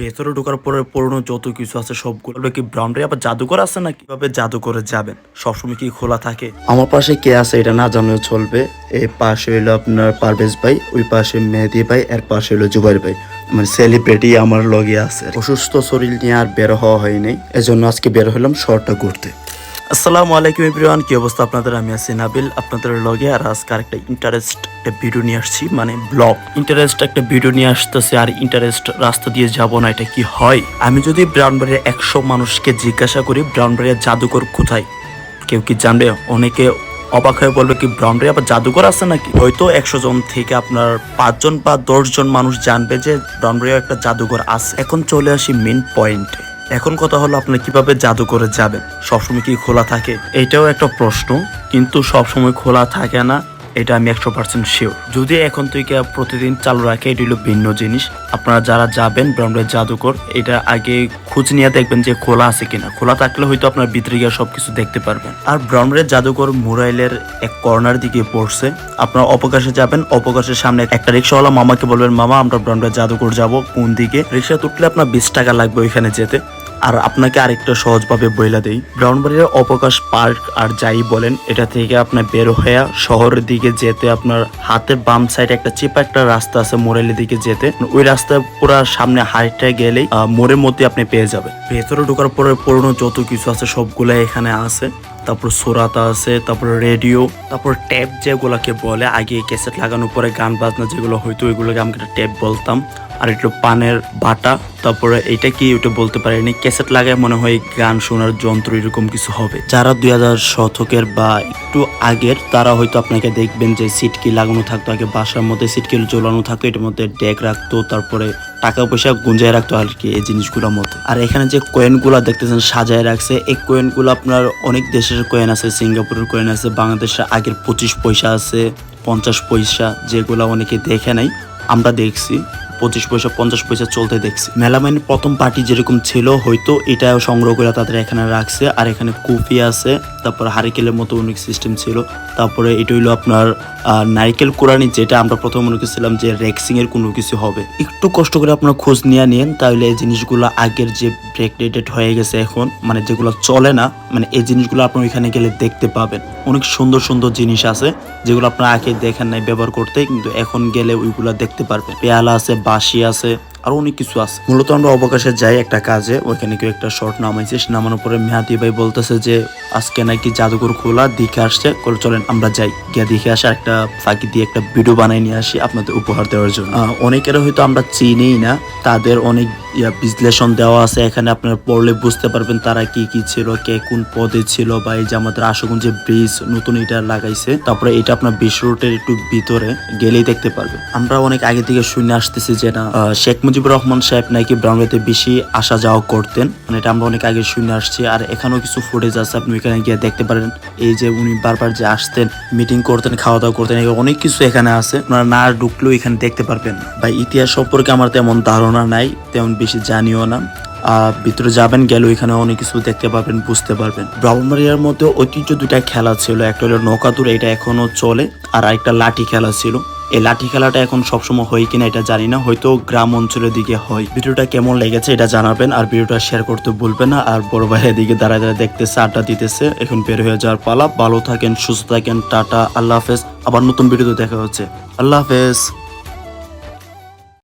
ভেতরে ঢোকার পরে পুরনো যত কিছু আছে সবগুলো কি ব্রাউন্ডারি আবার জাদুঘর আছে না? কিভাবে জাদুঘরে যাবেন? সবসময় কি খোলা থাকে? আমার পাশে কে আছে এটা না জানলেও চলবে। এই পাশে হইলো আপনার পারভেজ ভাই, ওই পাশে মেহেদি ভাই, এর পাশে হইলো জুবাইর ভাই। মানে সেলিব্রিটি আমার লগে আছে। অসুস্থ শরীর নিয়ে আর বের হওয়া হয়নি, এজন্য আজকে বের হলাম শহরটা ঘুরতে। আসসালামু আলাইকুম এভরিওয়ান, কি অবস্থা আপনাদের? আমি আছি নাবিল আপনাদের লগে। আর আজকে আরেকটা ইন্টারেস্ট একটা ভিডিও নিয়ে আসছি, মানে ব্লগ ইন্টারেস্ট একটা ভিডিও নিয়ে আসতেছে। আর ইন্টারেস্ট রাস্তা দিয়ে যাব না, এটা কি হয়? আমি যদি ব্রাউনবাড়িয়ার 100 মানুষকে জিজ্ঞাসা করি ব্রাউনবাড়িয়ার জাদুঘর কোথায়, কেউ কি জানবে? অনেকে অবাক হয়ে বলবে কি ব্রাউনবাড়িয়া আবার জাদুঘর আছে নাকি? হয়তো 100 জন থেকে আপনার 5 জন বা 10 জন মানুষ জানবে যে ব্রাউনবাড়িয়া একটা জাদুঘর আছে। এখন চলে আসি মেন পয়েন্টে। এখন কথা হলো আপনারা কিভাবে জাদুঘরে যাবেন? সবসময় কি খোলা থাকে? এটাও একটা প্রশ্ন, কিন্তু সবসময় খোলা থাকে না, এটা আমি 100% শিওর। যদি এখন থেকে প্রতিদিন চালু রাখে, এটি হলো ভিন্ন জিনিস। আপনারা যারা যাবেন ব্রাউনবাড়িয়া জাদুঘর, এটা আগে খোঁজ নিয়ে দেখবেন যে খোলা আছে কিনা। খোলা থাকলে হয়তো আপনার ভিতরে গিয়ে সবকিছু দেখতে পারবেন। আর ব্রাউনবাড়িয়া জাদুঘর মোরাইলের এক কর্নার দিকে পড়ছে। আপনারা অবকাশে যাবেন, অবকাশের সামনে একটা রিক্সাওয়ালা মামাকে বলবেন, মামা আমরা ব্রাউনবাড়িয়া জাদুঘর যাব, কোন দিকে? রিক্সা তুললে আপনার 20 টাকা লাগবে ওইখানে যেতে। আর আপনাকে আরেকটা সহজভাবে বইলা দেই, ব্রাউনবাড়িয়ার অবকাশ পার্ক আর যাই বলেন, এটা থেকে আপনার বের হয়ে শহরের দিকে যেতে আপনার হাতের বাম সাইডে একটা চিপা একটা রাস্তা আছে মোরেলের দিকে যেতে। ওই রাস্তায় পুরো সামনে হাইটটা গেলেই মোড়ের মধ্যে আপনি পেয়ে যাবেন। ভেতরে ঢোকার পরে পুরনো যত কিছু আছে সবগুলো এখানে আছে। তারপর সোরাতা আছে, তারপর রেডিও, তারপর ট্যাপ যেগুলাকে বলে, আগে ক্যাসেট লাগানোর পরে গান বাজনা যেগুলো হয়তো ওইগুলোকে আমি ট্যাপ বলতাম। আর একটু পানের বাটা, তারপরে এটা কি ওটা বলতে পারিনি, ক্যাসেট লাগায় মনে হয় গান শোনার যন্ত্র এরকম কিছু হবে। যারা 2000 শতকের বা একটু আগের তারা হয়তো আপনাকে দেখবেন যে সিটকি লাগানো থাকতো, আগে বাসার মধ্যে সিটকি ঝোলানো থাকতো, এটার মধ্যে ডেক রাখতো, তারপরে টাকা পয়সা গুঞ্জায় রাখতো আর কি এই জিনিসগুলোর মধ্যে। আর এখানে যে কয়েনগুলো দেখতেছেন সাজায় রাখছে, এই কয়েনগুলো আপনার অনেক দেশের কয়েন আছে, সিঙ্গাপুরের কয়েন আছে, বাংলাদেশের আগের 25 পয়সা আছে, 50 পয়সা, যেগুলো অনেকে দেখে নাই, আমরা দেখছি 25 পয়সা 50 পয়সা চলতে দেখছি। মেলামাইনের প্রথম পার্টি যেরকম ছিল হয়তো এটাও সংগ্রহ করে তাদের এখানে রাখছে। আর এখানে কফি আছে, তারপর হারিকেলের মতো অনেক সিস্টেম ছিল। তারপরে এটা হইলো আপনার নারিকেল কোরআনি, যেটা আমরা প্রথম মনে করছিলাম যে রেক্সিং এর কোনো কিছু হবে। একটু কষ্ট করে আপনার খোঁজ নিয়ে নিন, তাহলে এই জিনিসগুলো আগের যে ব্রেকডেটেড হয়ে গেছে এখন, মানে যেগুলো চলে না, মানে এই জিনিসগুলো আপনার ওইখানে গেলে দেখতে পাবেন। অনেক সুন্দর সুন্দর জিনিস আছে যেগুলো আপনার আগে দেখেন নাই ব্যবহার করতে, কিন্তু এখন গেলে ওইগুলো দেখতে পারবেন। পেয়ালা আছে, বাঁশি আছে, আর অনেক কিছু আছে। মূলত আমরা অবকাশে যাই একটা কাজে, ওইখানে কেউ একটা শর্ট নামাইছে, নামানোর পরে মেহাদি ভাই বলতেছে যে আজকে নাকি জাদুঘর খোলা, দেখে আসছে, চলেন আমরা যাই, গিয়ে দেখে আসে, একটা ফাঁকি দিয়ে একটা ভিডিও বানাই নিয়ে আসি আপনাদের উপহার দেওয়ার জন্য। অনেকের হয়তো আমরা চিনিই না, তাদের অনেক বিশ্লেষণ দেওয়া আছে এখানে, আপনারা পড়লে বুঝতে পারবেন তারা কি কি ছিল, কে কোন পদে ছিল। বা এই যে আমাদের আশুগঞ্জে ব্রিজ নতুন এটা লাগাইছে, তারপরে এটা আপনার বিশ্ব রোডের একটু ভিতরে গেলেই দেখতে পারবেন। আমরা অনেক আগে থেকে শুনে আসতেছি যে না শেখ মুজিবুর রহমান সাহেব নাকি ব্রাউনবাড়িয়াতে বেশি আসা যাওয়া করতেন, মানে এটা আমরা অনেক আগে শুনে আসছি। আর এখানেও কিছু ফুটেজ আছে, আপনি ওইখানে গিয়ে দেখতে পারেন। এই যে উনি বারবার যে আসতেন, মিটিং করতেন, খাওয়া দাওয়া করতেন, অনেক কিছু এখানে আছে, আপনারা না ঢুকলেও এখানে দেখতে পারবেন। বা ইতিহাস সম্পর্কে আমার তেমন ধারণা নাই, তেমন বেশি জানিও না। ভিতরে যাবেন, গেলে ওইখানে অনেক কিছু দেখতে পারবেন, বুঝতে পারবেন। ব্রাহ্মণবাড়িয়ার মধ্যে ঐতিহ্য দুইটা খেলা ছিল, একটা হলো নৌকাদুর, এটা এখনো চলে, আর একটা লাঠি খেলা ছিল। এই লাঠি খেলাটা এখন সবসময় হয় কিনা এটা জানি না, হয়তো গ্রাম অঞ্চলের দিকে হয়। ভিডিওটা কেমন লেগেছে এটা জানাবেন, আর ভিডিওটা শেয়ার করতে ভুলবেন না। আর বড় ভাইয়ের দিকে দাঁড়ায় দাঁড়ায় দেখতেছে, আড্ডা দিতেছে, এখন বের হয়ে যাওয়ার পালা। ভালো থাকেন, সুস্থ থাকেন, টাটা, আল্লাহ হাফেজ। আবার নতুন ভিডিওতে দেখা হচ্ছে, আল্লাহ হাফেজ।